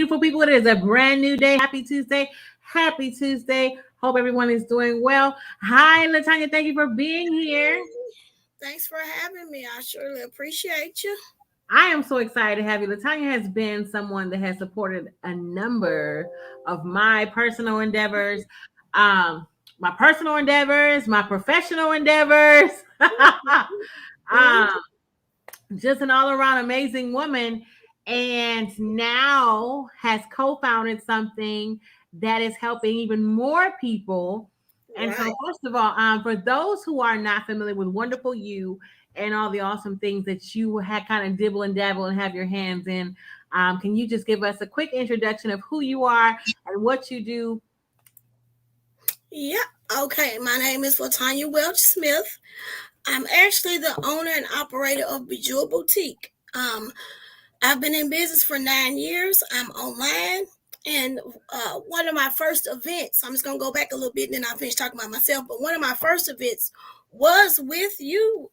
beautiful people. It is a brand new day. Happy Tuesday. Happy Tuesday. Hope everyone is doing well. Hi, Latonja. Thank you for being here. Thanks for having me. I surely appreciate you. I am so excited to have you. Latanya has been someone that has supported a number of my personal endeavors, um, my professional endeavors. um, just an all around amazing woman. And now has co founded something that is helping even more people. And so, Right. first of all, for those who are not familiar with Wonderful You and all the awesome things that you had kind of dibble and dabble and have your hands in, can you just give us a quick introduction of who you are and what you do? Yeah. Okay. My name is Latonja Welch Smith. I'm actually the owner and operator of Bejeweled Boutique. I've been in business for 9 years. I'm online. And one of my first events, I'm just going to go back a little bit and then I'll finish talking about myself. But one of my first events was with you.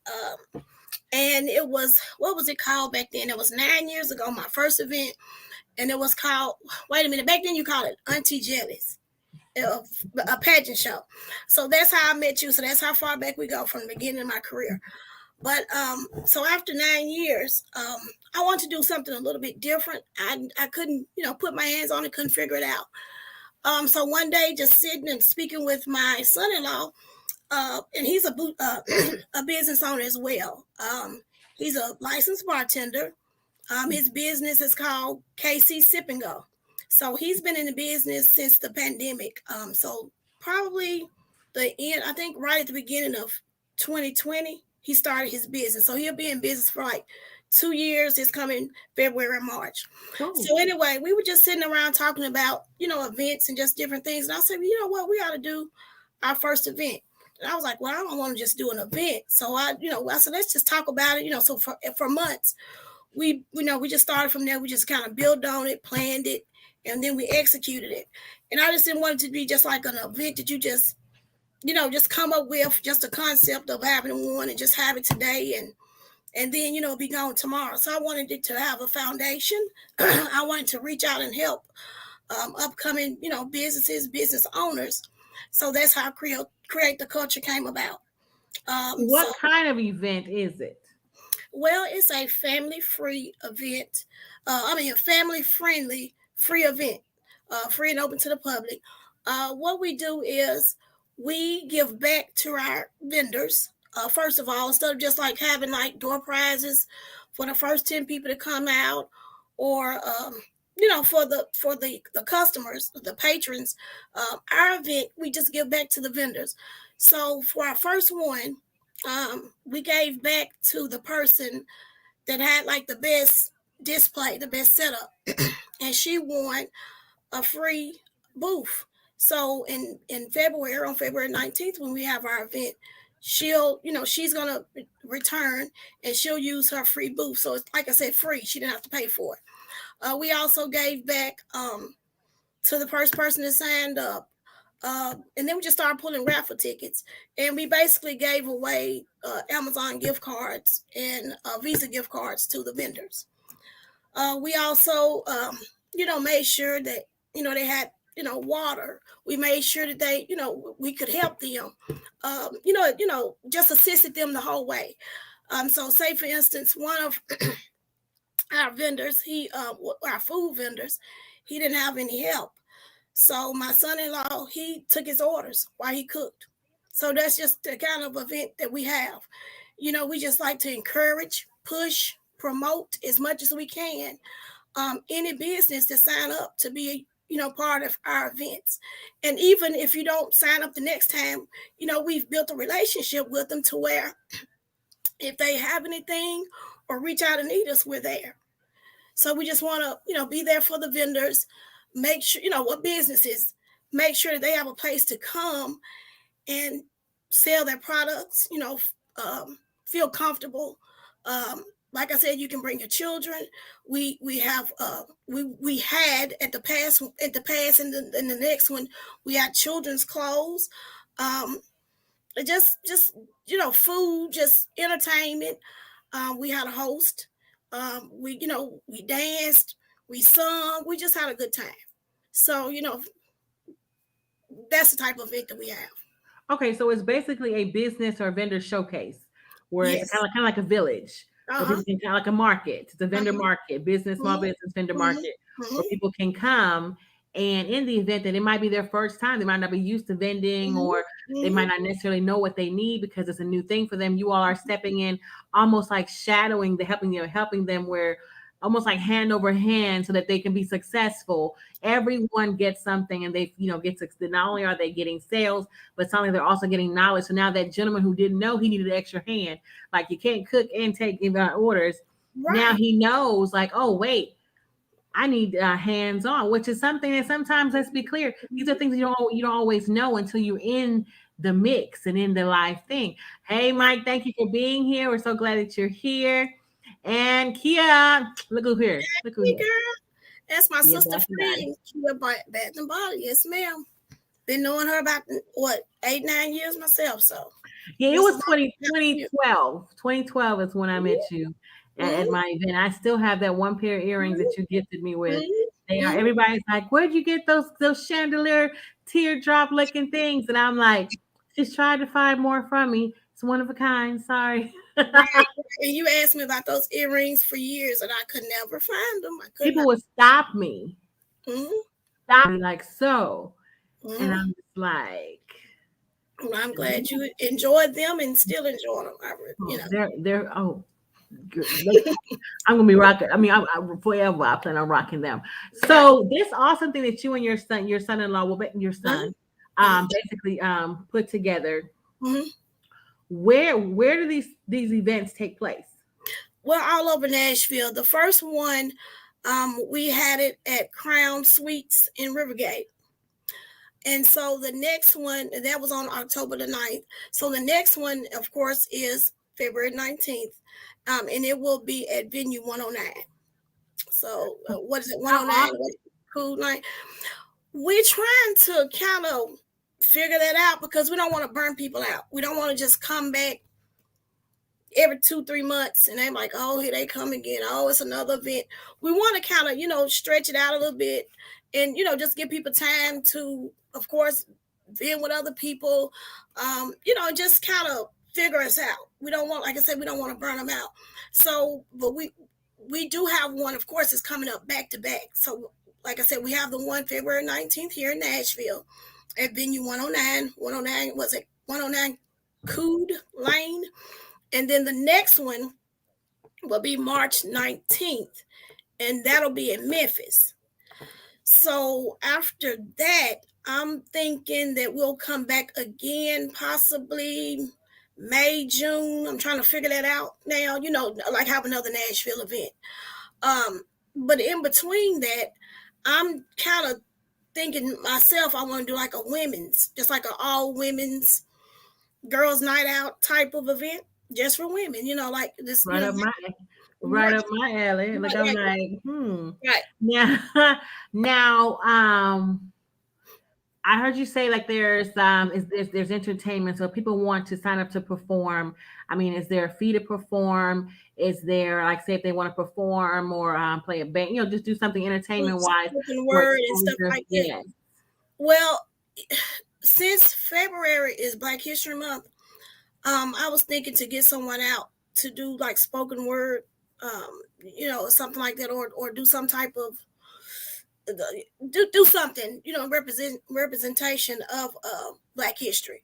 And it was, what was it called back then? It was 9 years ago, my first event. And it was called, wait a minute, back then you called it Auntie Jelly's, a pageant show. So that's how I met you. So that's how far back we go from the beginning of my career. But so after 9 years, I wanted to do something a little bit different. I couldn't, put my hands on it, couldn't figure it out. So one day, just sitting and speaking with my son-in-law, and he's a business owner as well. He's a licensed bartender. His business is called KC Sip and Go. So he's been in the business since the pandemic. So probably the end, I think right at the beginning of 2020, he started his business. So he'll be in business for like 2 years. It's coming February and March. Cool. So anyway, we were just sitting around talking about, events and just different things. And I said, you know what, we ought to do our first event. And I was like, well, I don't want to just do an event. So I said, let's just talk about it, so for months we just started from there. We just kind of built on it, planned it, and then we executed it. And I just didn't want it to be just like an event that you just come up with just a concept of having one and just have it today and then be gone tomorrow. So I wanted it to have a foundation. I wanted to reach out and help upcoming business owners. So that's how create the culture came about. So What kind of event is it? Well, it's a family-free event. A family-friendly free event, free and open to the public. What we do is we give back to our vendors. First of all, instead of just like having like door prizes for the first 10 people to come out, or for the customers, the patrons, our event we just give back to the vendors. So for our first one, we gave back to the person that had like the best display, the best setup, and she won a free booth. So in February, on February 19th, when we have our event, she's gonna return and she'll use her free booth. So it's like I said, free. She didn't have to pay for it. We also gave back to the first person that signed up. And then we just started pulling raffle tickets, and we basically gave away Amazon gift cards and Visa gift cards to the vendors. We also, made sure that they had water. We made sure that they, we could help them. Just assisted them the whole way. So say for instance, one of our vendors, our food vendors, he didn't have any help. So my son-in-law, he took his orders while he cooked. So that's just the kind of event that we have. We just like to encourage, push, promote as much as we can any business to sign up to be, part of our events. And even if you don't sign up the next time, we've built a relationship with them to where if they have anything or reach out and need us, we're there. So we just want to, be there for the vendors, make sure, what businesses, make sure that they have a place to come and sell their products, feel comfortable. Like I said, you can bring your children. We have we had at the past and the next one we had children's clothes, just food, just entertainment. We had a host. We danced. We sung. We just had a good time. So that's the type of event that we have. Okay, so it's basically a business or vendor showcase where it's Yes. kind of like a village Uh where huh. people can kind of like a market. It's a Uh vendor huh. market, business, small Mhm. business vendor Mhm. market where Mhm. people can come. And in the event that it might be their first time, they might not be used to vending, Mhm. or they Mhm. might not necessarily know what they need because it's a new thing for them. You all are stepping in, almost like shadowing the helping them where almost like hand over hand so that they can be successful. Everyone gets something, and they not only are they getting sales, but something they're also getting knowledge. So now that gentleman who didn't know he needed an extra hand, like you can't cook and take orders, now Right. he knows, like, oh wait, I need hands on, which is something that sometimes, let's be clear, these are Mhm. things you don't always know until you're in the mix and in the live thing. Hey Right. Mike, thank you for being here. We're so glad that you're here. And Kia, look who here. Look who Hey, here. girl. That's my Kia sister Bath and Body. friend, Kia Bath and Body. Yes, ma'am. Been knowing her about what 8, 9 years myself. So Yeah, it just was about 20 you. 2012. 2012 is when I met you at Mhm. my event. I still have that one pair of earrings that you gifted me with. Mhm. They are Mhm. everybody's like, where'd you get those chandelier teardrop looking things? And I'm like, she's tried to find more from me. It's one of a kind. Sorry. Right. And you asked me about those earrings for years, and I could never find them. I could People not. would stop me. Mhm. Stop me like so. And Mhm. I'm just like, Well, I'm glad you enjoyed them and still enjoy them. oh, they're oh I'm gonna be rocking. I mean, forever. I plan on rocking them. Right. So this awesome thing that you and your son-in-law, will be your Uh-huh. son, Uh-huh. basically put together. Mhm. Where do these events take place? Well, all over Nashville. The first one, we had it at Crown Suites in Rivergate. And so the next one, that was on October the 9th. So the next one, of course, is February 19th. And it will be at venue 109. So what is it, How 109? often? Cool night. We're trying to kind of figure that out because we don't want to burn people out. We don't want to just come back every 2, 3 months and they're like, oh, here they come again. Oh, it's another event. We want to kind of, stretch it out a little bit and, just give people time to, of course, be with other people, just kind of figure us out. We don't want, like I said, we don't want to burn them out. So, but we do have one, of course, it's coming up back to back. So, like I said, we have the one February 19th here in Nashville at venue 109. 109 was it 109 Cood Lane? And then the next one will be March 19th, and that'll be in Memphis. So after that, I'm thinking that we'll come back again, possibly May, June. I'm trying to figure that out now, like have another Nashville event. But in between that, I'm kind of thinking myself, I want to do like a women's, just like an all women's girls' night out type of event, just for women, like this, Right up my right right, up my alley. Like I'm right, like, right. now now I heard you say like there's entertainment, so if people want to sign up to perform. I mean, is there a fee to perform? Is there, like, say if they want to perform or play a band, just do something entertainment wise Spoken for word and stuff exposure? like that. Yes. Well, since February is Black History Month, I was thinking to get someone out to do like spoken word, something like that, or do some type of do something, representation of Black history.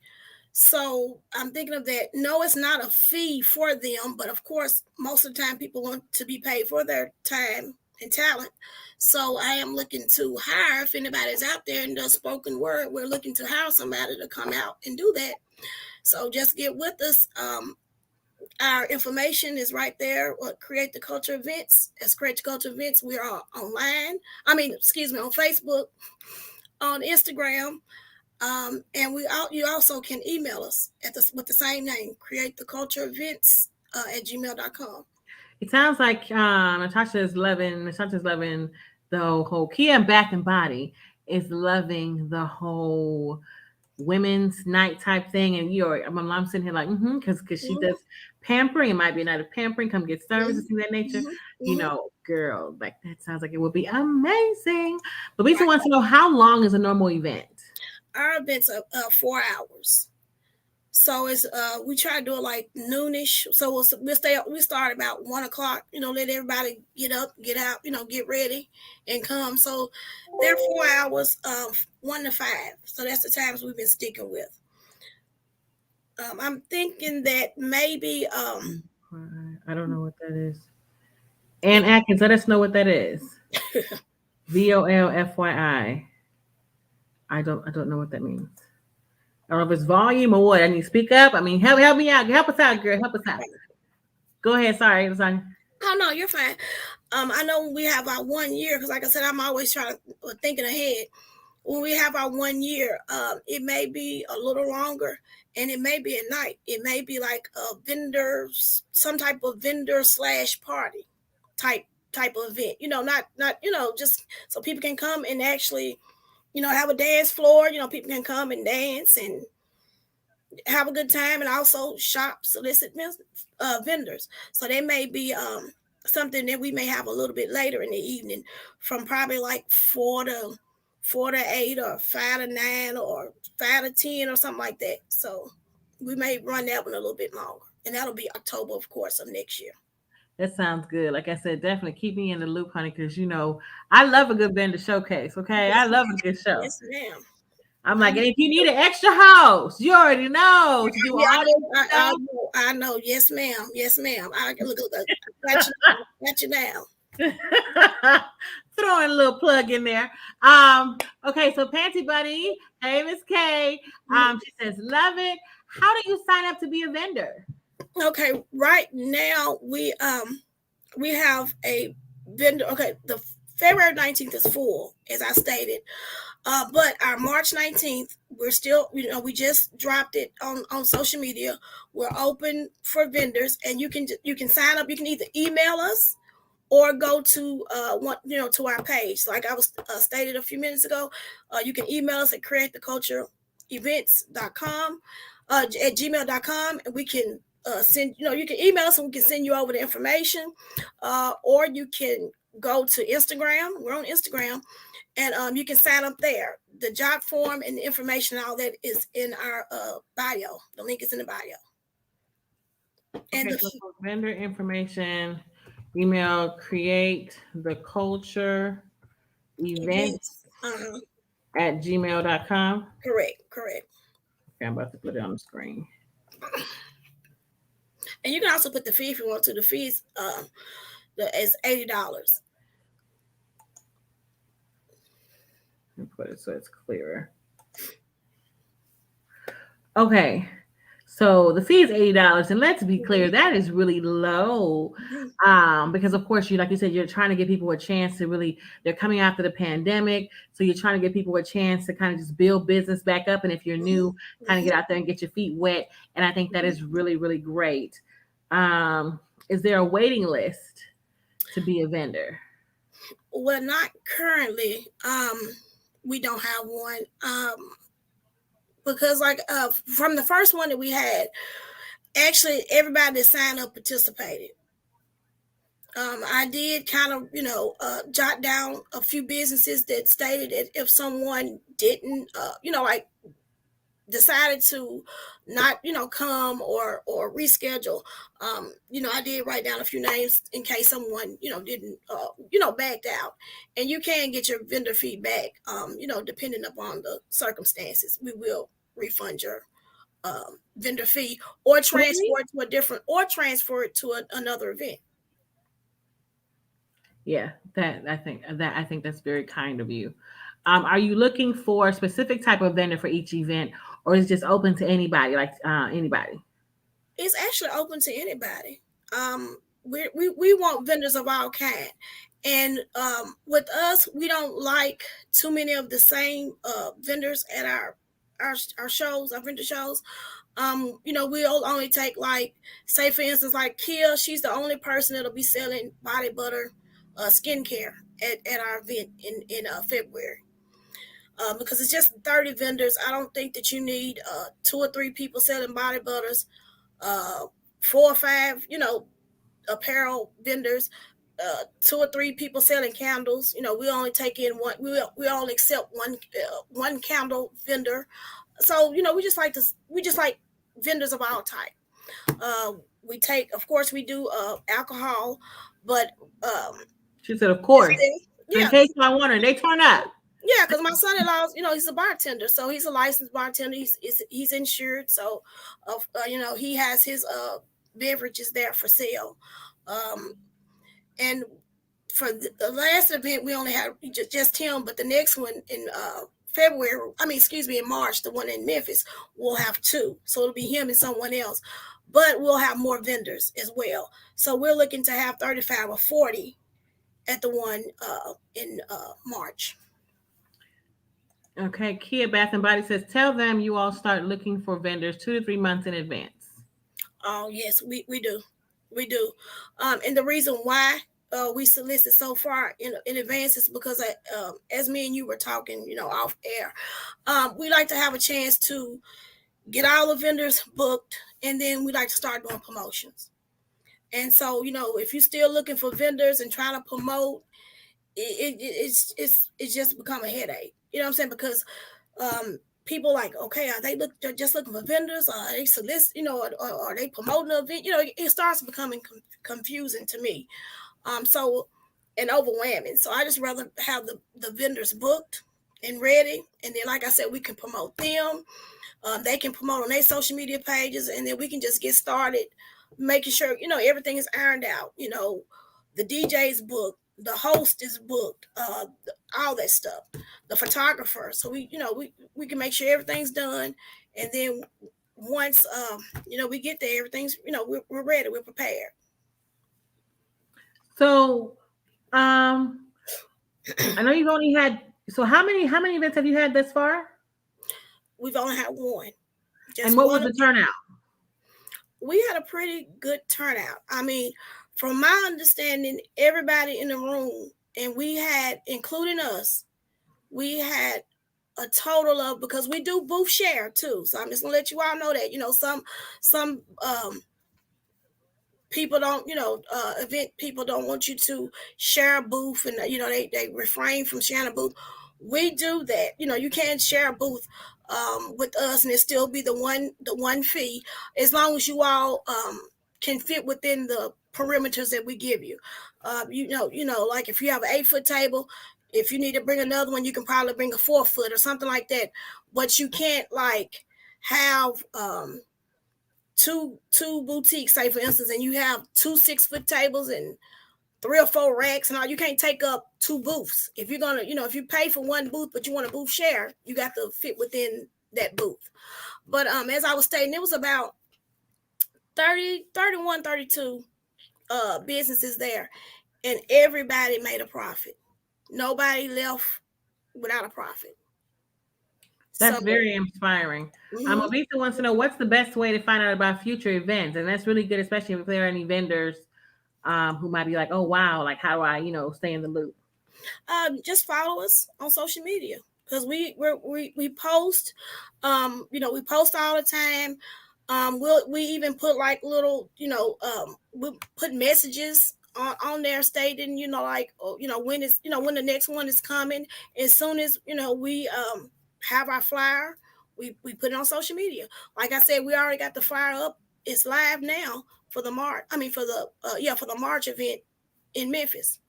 So I'm thinking of that. No, it's not a fee for them, but of course, most of the time people want to be paid for their time and talent. So I am looking to hire, if anybody's out there and does spoken word, we're looking to hire somebody to come out and do that. So just get with us. Our information is right there. Create the Culture Events. As Create the Culture Events, we are online. On Facebook, on Instagram, and you also can email us with the same name, Create the Culture Events at gmail.com. It sounds like Natasha's loving the whole Kia and Bath and Body is loving the whole women's night type thing, and you're my mom's sitting here like, because she Mm-hmm. does pampering. It might be a night of pampering. Come get services, Mm-hmm. things of that nature. Mm-hmm. You Mm-hmm. know, girl, like that sounds like it would be amazing. But Lisa Right. wants to know how long is a normal event? Our events are 4 hours. So it's we try to do it like noonish. So we start about 1 o'clock. Let everybody get up, get out. Get ready and come. So they're 4 hours, 1 to 5. So that's the times we've been sticking with. I'm thinking that maybe I don't know what that is. Ann Atkins, let us know what that is. VOLFYI. I don't know what that means. I don't know if it's volume or what. I need to speak up. I mean, help me out. Help us out, girl. Help us out. Go ahead. Sorry, Lasagna. oh no, you're fine. I know we have our 1 year because, like I said, I'm always trying to thinking ahead. When we have our 1 year, it may be a little longer, and it may be at night. It may be like a vendor, some type of vendor slash party type type of event. Not just so people can come and actually have a dance floor. People can come and dance and have a good time, and also shop, solicit vendors. So there may be something that we may have a little bit later in the evening, from probably like 4 to 8, or 5 to 9, or 5 to 10, or something like that. So we may run that one a little bit longer, and that'll be October, of course, of next year. That sounds good. Like I said, definitely keep me in the loop, honey, because I love a good vendor showcase. Okay, I Yes, love a good show. yes, ma'am. I'm like, I'm, and if you need an extra host, you already know to do yeah, all this I stuff. know, I know. Yes, ma'am. Yes, ma'am. Look, I got you down. Throwing a little plug in there. Okay, so Panty Buddy, hey Miss K. She says, love it. How do you sign up to be a vendor? Okay, right now we have a vendor. Okay, the February 19th is full, as I stated. But our March 19th, we're still, we just dropped it on social media. We're open for vendors, and you can sign up. You can either email us or go to to our page. Like I was stated a few minutes ago, you can email us at createthecultureevents.com, at gmail.com, and we can send, you can email us and we can send you over the information, or you can go to Instagram. We're on Instagram, and you can sign up there. The job form and the information, all that is in our bio. The link is in the bio. And Okay, the so for vendor information, email create the culture events events, at gmail.com. correct, correct. Okay, I'm about to put it on the screen. And you can also put the fee if you want to. The fees is $80. Put it so it's clearer. Okay. So the fee is $80, and let's be clear, that is really low. Mm-hmm. Because of course, like you said, you're trying to give people a chance to really. They're coming after the pandemic, so you're trying to give people a chance to kind of just build business back up. And if you're new, kind of get out there and get your feet wet. And I think that is really, really great. Um, is there a waiting list to be a vendor? Well, not currently. We don't have one. Because like from the first one that we had, actually everybody that signed up participated. I did kind of, jot down a few businesses that stated that if someone didn't, like decided to not, come or reschedule, I did write down a few names in case someone, didn't, backed out. And you can get your vendor feedback, depending upon the circumstances. We will refund your vendor fee, or transfer it to a different, or transfer it to another event. Yeah, that I think that's very kind of you. Are you looking for a specific type of vendor for each event, or is it just open to anybody, like anybody? It's actually open to anybody. We want vendors of all kind, and with us, we don't like too many of the same vendors at our shows, our vendor shows. We'll only take, like, say for instance, like Kia. She's the only person that'll be selling body butter, skincare at our event in February. because it's just 30 vendors. I don't think that you need 2 or 3 people selling body butters, uh, 4 or 5, apparel vendors, 2 or 3 people selling candles. We only take in one. We only accept one candle vendor. So we just like vendors of all type. Uh, we take, of course, we do alcohol, but um, She said, of it's course. In yeah, case y'all wondering, they turn up. yeah, because my son-in-law, he's a bartender, so he's a licensed bartender. He's insured, so he has his beverages there for sale. Um, and for the last event, we only had just him, but the next one in February, I mean, excuse me, in March, the one in Memphis, we'll have two. So it'll be him and someone else, but we'll have more vendors as well. So we're looking to have 35 or 40 at the one in March. Okay, Kia Bath and Body says, tell them you all start looking for vendors 2 to 3 months in advance. Oh yes, we do, we do, and the reason why we solicit so far in advance is because as me and you were talking, off air, we like to have a chance to get all the vendors booked, and then we like to start doing promotions. And so, if you're still looking for vendors and trying to promote, it's just become a headache. You know what I'm saying? Because people like, okay, they're just looking for vendors, or are they solicit, or are they promoting an event? It starts becoming confusing to me. So and overwhelming. So I just rather have the vendors booked and ready, and then like I said, we can promote them. They can promote on their social media pages, and then we can just get started making sure everything is ironed out. The DJ's booked, the host is booked, all that stuff, the photographer. So we can make sure everything's done, and then once we get there, everything's we're ready, we're prepared. So, I know you've only had. So how many events have you had thus far? We've only had one, And just what was one. the turnout? We had a pretty good turnout. I mean, from my understanding, everybody in the room, and we had, including us, we had a total of, because we do booth share too. So I'm just gonna let you all know that some people don't, event people don't want you to share a booth, and they refrain from sharing a booth. We do that. You can share a booth with us, and it still be the one fee, as long as you all can fit within the perimeters that we give you. Like if you have an 8-foot table, if you need to bring another one, you can probably bring a 4 foot or something like that. But you can't like have two boutiques, say for instance, and you have 2 6-foot tables and 3 or 4 racks and all. You can't take up 2 booths. If you're gonna, if you pay for one booth but you want a booth share, you got to fit within that booth. But as I was stating, it was about 30, 31, 32 businesses there, and everybody made a profit. Nobody left without a profit. So That's very inspiring. mhm. Avisa wants to know what's the best way to find out about future events, and that's really good, especially if there are any vendors who might be like, "Oh wow, like how do I, stay in the loop?" Just follow us on social media, because we post. We post all the time. We even put like little, we put messages on there stating, like, when it's, when the next one is coming. As soon as we have our flyer, we put it on social media. Like I said, we already got the flyer up. It's live now for the March. I mean, for the March event in Memphis.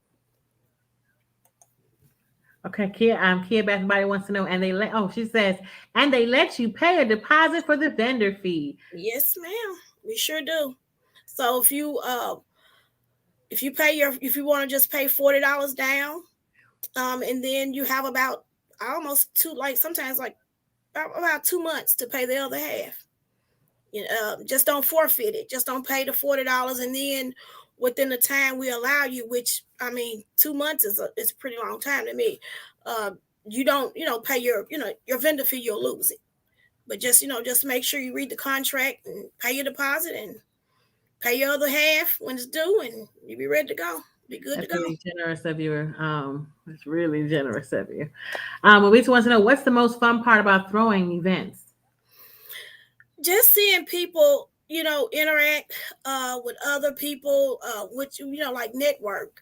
Okay, Kia Bath and Body wants to know, and she says, and they let you pay a deposit for the vendor fee. Yes, ma'am. We sure do. So if you want to just pay $40 down, and then you have about almost two, like sometimes like about 2 months to pay the other half. Just don't forfeit it. Just don't pay the $40, and then within the time we allow you, which I mean, 2 months is a pretty long time to me. Uh, you don't pay your vendor fee, you'll lose it. But just make sure you read the contract and pay your deposit and pay your other half when it's due, and you'll be ready to go. Be good to That's go. really generous of you. It's really generous of you. Elisa wants to know what's the most fun part about throwing events. Just seeing people, interact with other people, which like network,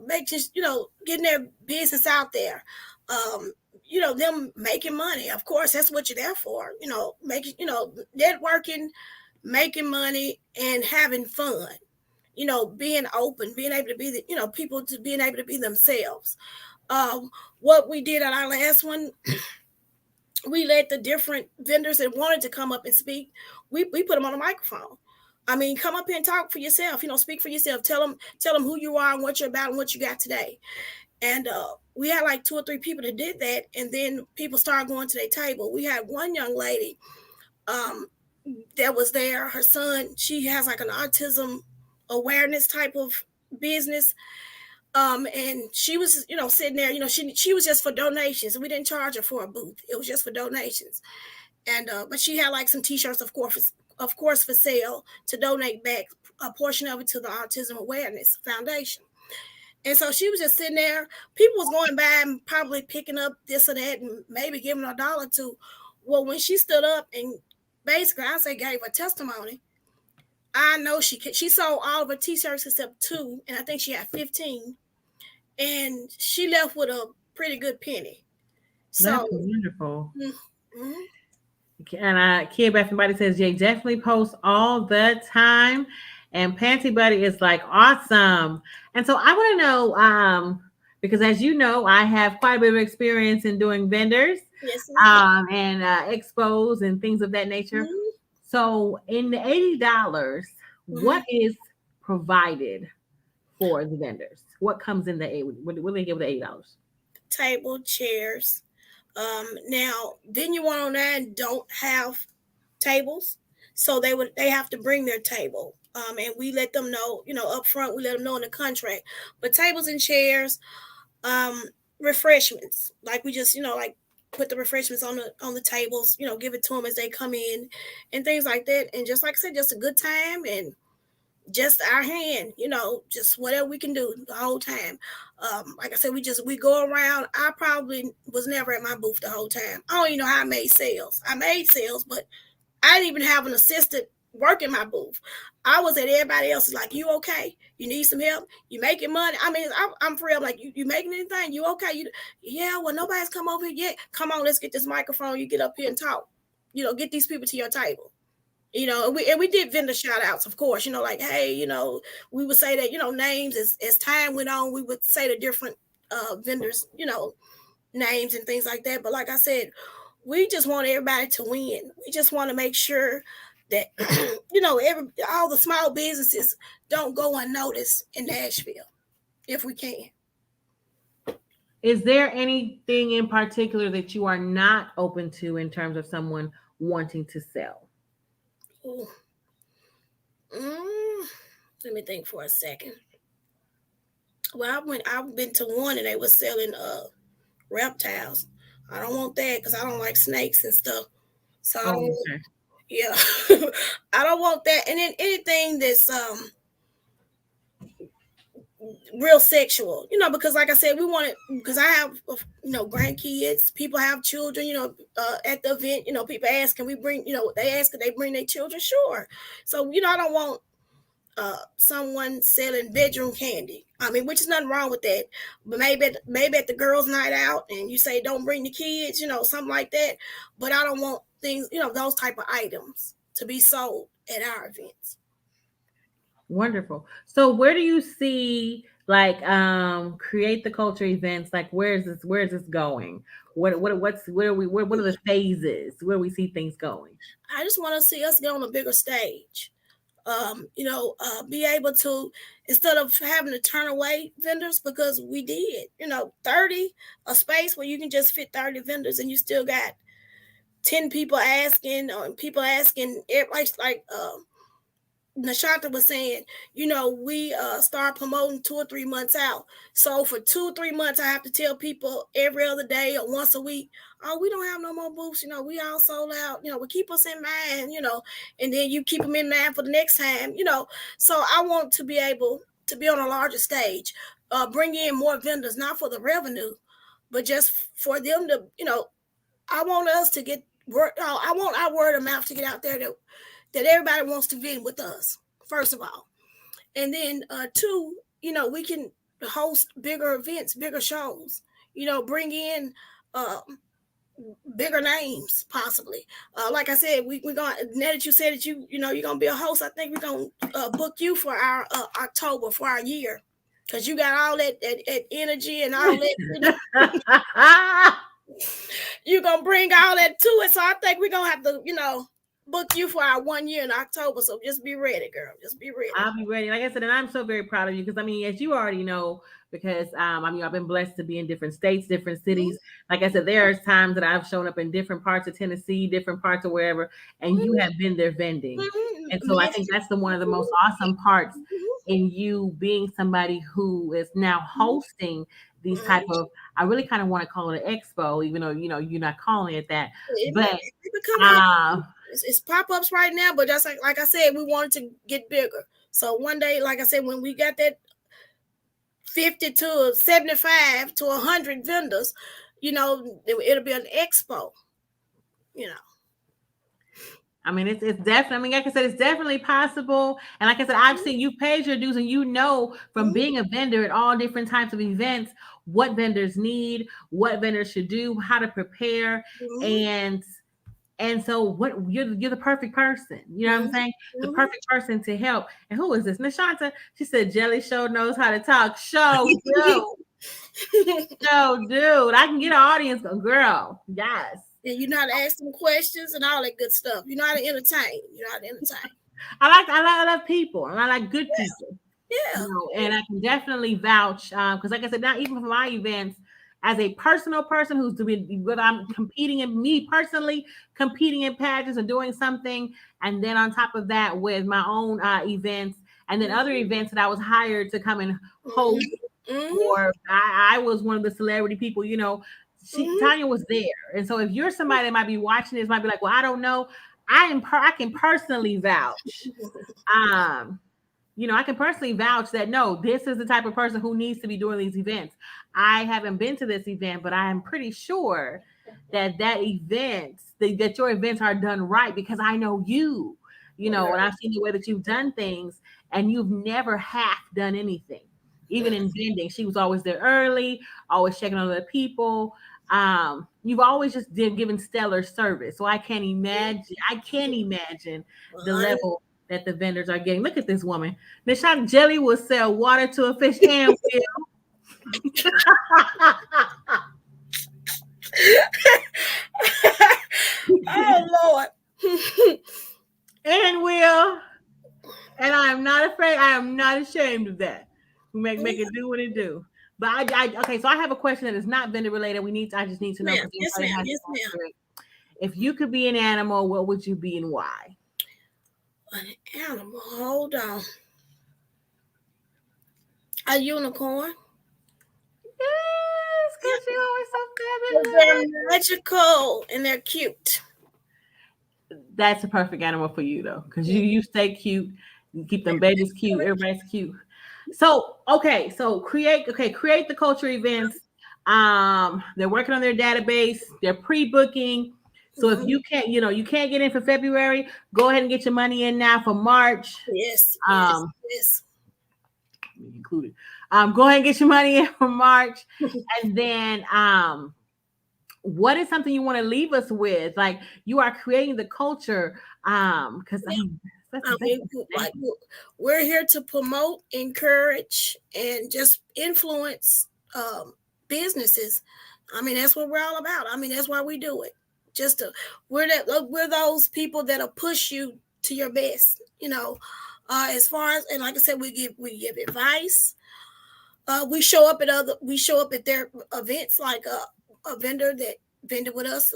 making getting their business out there. Um, them making money. Of course, that's what you're there for. Making networking, making money, and having fun. Being open, being able to be the people to being able to be themselves. Um, what we did at our last one, we let the different vendors that wanted to come up and speak, we put them on a microphone. I mean, come up here and talk for yourself. Speak for yourself. Tell them who you are and what you're about and what you got today. And we had like two or three people that did that, and then people started going to their table. We had one young lady um, that was there. Her son, she has like an autism awareness type of business. And she was, sitting there, she was just for donations. We didn't charge her for a booth. It was just for donations. And but she had like some t-shirts, of course, for sale to donate back a portion of it to the Autism Awareness Foundation. And so she was just sitting there. People was going by and probably picking up this or that and maybe giving her a dollar or two. Well, when she stood up and basically, I say, gave a testimony, I know she sold all of her t-shirts except two, and I think she had 15, and she left with a pretty good penny. So, That's wonderful. mm-hmm. And Kia Beth and Body says, Jay definitely posts all the time. And Panty Buddy is like, awesome. And so I want to know, because as you know, I have quite a bit of experience in doing vendors Yes, and expos and things of that nature. mm-hmm. So in the $80, Mm-hmm. what is provided for the vendors? What comes in the eight? What do they give the $80? Table, chairs. Now, then you want on that don't have tables, so they have to bring their table. And we let them know, up front. We let them know in the contract. But tables and chairs, um, refreshments, like we just, like put the refreshments on the tables, give it to them as they come in, and things like that. And just like I said, just a good time and just our hand, just whatever we can do the whole time. Like I said, we go around. I probably was never at my booth the whole time. I don't even know how I made sales. I made sales, but I didn't even have an assistant working my booth. I was at everybody else's like, you okay? You need some help? You making money? I mean, I'm free. I'm like, you making anything? You okay? Yeah, well, nobody's come over here yet. Come on, let's get this microphone. You get up here and talk. Get these people to your table. And we did vendor shout outs, of course, like, hey, we would say that, names as time went on, we would say the different vendors, names and things like that. But like I said, we just want everybody to win. We just want to make sure that, all the small businesses don't go unnoticed in Nashville if we can. Is there anything in particular that you are not open to in terms of someone wanting to sell? Ooh. Mm, let me think for a second. Well, I've been to one and they were selling reptiles. I don't want that because I don't like snakes and stuff. So I Oh, don't. okay. Yeah, I don't want that. And then anything that's real sexual, because like I said, we want it because I have grandkids. People have children. At the event, people ask, can we bring? They ask, can they bring their children? Sure. So I don't want someone selling bedroom candy. I mean, which is nothing wrong with that. But maybe at the girls' night out, and you say don't bring the kids, something like that. But I don't want things, those type of items to be sold at our events. Wonderful. So where do you see like create the culture events? Like where is this going? What are the phases? Where we see things going? I just want to see us get on a bigger stage. Be able to, instead of having to turn away vendors, because we did, 30, a space where you can just fit 30 vendors and you still got 10 people asking, or people asking, like Nashanta was saying, we start promoting 2 or 3 months out. So for 2 or 3 months, I have to tell people every other day or once a week, oh, we don't have no more booths. We all sold out. We keep us in mind, and then you keep them in mind for the next time. So I want to be able to be on a larger stage, bring in more vendors, not for the revenue, but just for them to, I want us to get word. I want our word of mouth to get out there that everybody wants to vend with us. First of all, and then two, we can host bigger events, bigger shows. Bring in uh, bigger names possibly. Like I said, we're going. Now that you said that you're gonna be a host, I think we're gonna book you for our October for our year, because you got all that energy and all that. You're gonna bring all that to it. So I think we're gonna have to, book you for our 1 year in October. So just be ready, girl. Just be ready. I'll be ready. Like I said, and I'm so very proud of you because I mean, as you already know, because I've been blessed to be in different states, different cities. Mm-hmm. Like I said, there's times that I've shown up in different parts of Tennessee, different parts of wherever, and you have been there vending. And so I think that's the one of the most awesome parts in you being somebody who is now hosting these type of. I really kind of want to call it an expo, even though you're not calling it that. But it's pop-ups right now, but that's like I said, we wanted to get bigger. So one day, like I said, when we got that 50 to 75 to 100 vendors, it'll be an expo. I mean, it's definitely. I mean, like I said, it's definitely possible. And like I said, I've seen you paid your dues, and from being a vendor at all different types of events, what vendors need, what vendors should do, how to prepare, and so what you're the perfect person. You know what I'm saying? The perfect person to help. And who is this? Nashanta. She said Jelly Show knows how to talk. Show dude. Show dude. I can get an audience, girl. Yes. And you know how to ask them questions and all that good stuff. You know how to entertain. I love people, and I like good people. Yeah. And I can definitely vouch because, like I said, not even for my events, as a personal person who's doing, whether I'm competing in pageants and doing something, and then on top of that with my own events, and then other events that I was hired to come and host, or I was one of the celebrity people. Tanya was there, and so if you're somebody that might be watching this, might be like, well, I don't know. I can personally vouch. I can personally vouch that no, this is the type of person who needs to be doing these events. I haven't been to this event, but I am pretty sure that your events are done right because I know you, and I've seen the way that you've done things, and you've never half done anything. Even in vending, she was always there early, always checking on other people. You've always just given stellar service. So I can't imagine the level that the vendors are getting. Look at this woman. Nishant Jelly will sell water to a fish and will. Oh Lord. And will. And I am not afraid. I am not ashamed of that. We make it do what it do. But okay, so I have a question that is not vendor related. I just need to know. Yes, ma'am. If you could be an animal, what would you be and why? An animal. Hold on. A unicorn. Yes, because you're always so fabulous. They're magical and they're cute. That's a perfect animal for you though, because you stay cute, you keep them babies cute, everybody's cute. So create the culture events. They're working on their database, they're pre-booking. So if you can't get in for February, go ahead and get your money in now for March. Yes. Included. Go ahead and get your money in for March. And then what is something you want to leave us with? Like, you are creating the culture. Because we're here to promote, encourage, and just influence businesses. I mean, that's what we're all about. I mean, that's why we do it. We're those people that'll push you to your best. As far as, and like I said, we give advice. We show up at their events, like a vendor that vended with us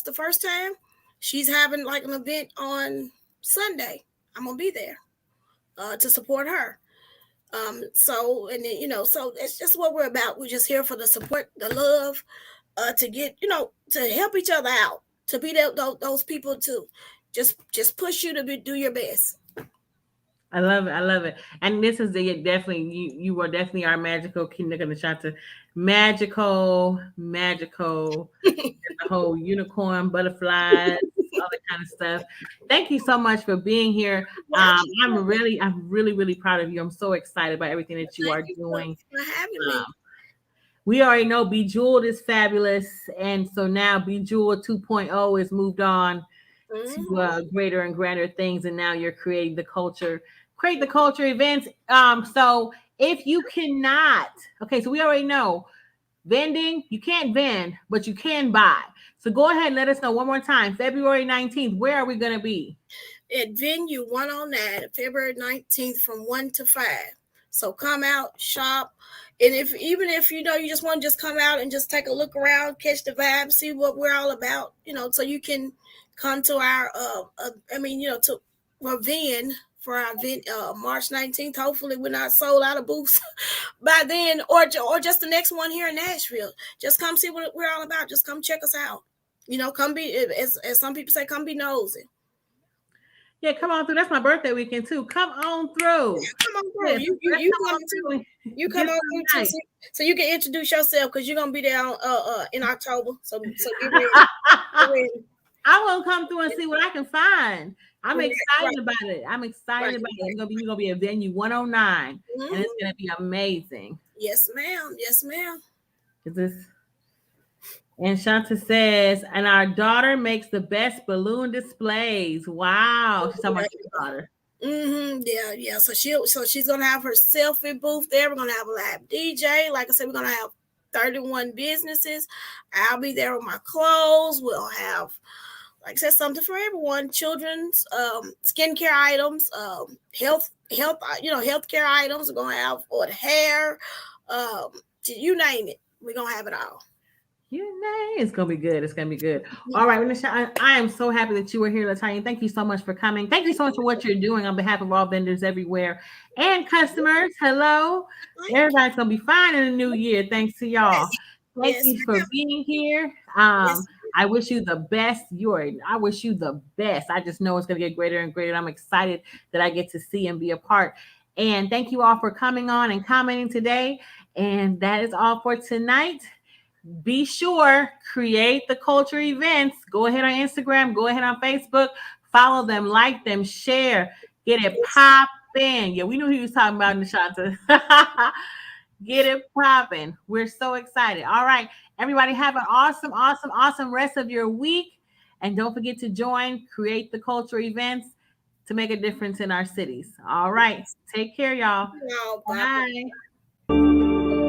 the first time. She's having like an event on Sunday. I'm gonna be there to support her. So that's just what we're about. We're just here for the support, the love, to get to help each other out, to be those people to just push you to do your best. I love it. I love it. And this is the definitely you are definitely our magical Kinnikinshanta. Magical, the whole unicorn, butterflies, all that kind of stuff. Thank you so much for being here. I'm really proud of you. I'm so excited about everything that you Thank are you doing. for having me. We already know Bejeweled is fabulous, and so now Bejeweled 2.0 is moved on to Hmm. greater and grander things, and now you're creating the culture, create the culture events. So if you cannot, okay, so we already know vending, you can't vend, but you can buy. So go ahead and let us know one more time. February 19th, where are we going to be? At venue 109, February 19th from 1 to 5. So come out, shop. And if even if you just want to just come out and just take a look around, catch the vibe, see what we're all about, so you can come to our to Ravine for our event March 19th. Hopefully we're not sold out of booths by then, or just the next one here in Nashville. Just come see what we're all about. Just come check us out. Come be, as some people say, come be nosy. Yeah, come on through. That's my birthday weekend too. Come on through. Come on through. Yes, You let's you come come on too. through You and come get on some through too, night. so you can introduce yourself because you're gonna be there in October. So get ready. Get ready. I will come through and see what I can find. I'm Right, right, excited about it. I'm right, excited about it. right. We're gonna be at venue 109, and it's Hmm. gonna be amazing. Yes, ma'am. Yes, ma'am. Is this and Shanta says, and our daughter makes the best balloon displays. Wow. She's talking about your daughter. Yeah, yeah. So she's gonna have her selfie booth there. We're gonna have a live DJ. Like I said, we're gonna have 31 businesses. I'll be there with my clothes. We'll have, like I said, something for everyone. Children's skincare items, healthcare items. We're gonna have for the hair, um, you name it. We're gonna have it all. You know, it's gonna be good. It's gonna be good. All right, Renisha, I am so happy that you were here, Latanya. Thank you so much for coming. Thank you so much for what you're doing on behalf of all vendors everywhere and customers. Hello, Thank everybody's gonna be fine in the new year. Thanks to y'all. you. Thank Yes, you for ma'am. being here. Yes. I wish you the best. I wish you the best. I just know it's gonna get greater and greater. I'm excited that I get to see and be a part. And thank you all for coming on and commenting today. And that is all for tonight. Be sure, create the culture events. Go ahead on Instagram, go ahead on Facebook, follow them, like them, share, get it popping. Yeah, we knew he was talking about Nishanta. Get it popping. We're so excited. All right, everybody, have an awesome rest of your week. And don't forget to join Create the Culture events to make a difference in our cities. All right, take care, y'all. No, bye. Bye.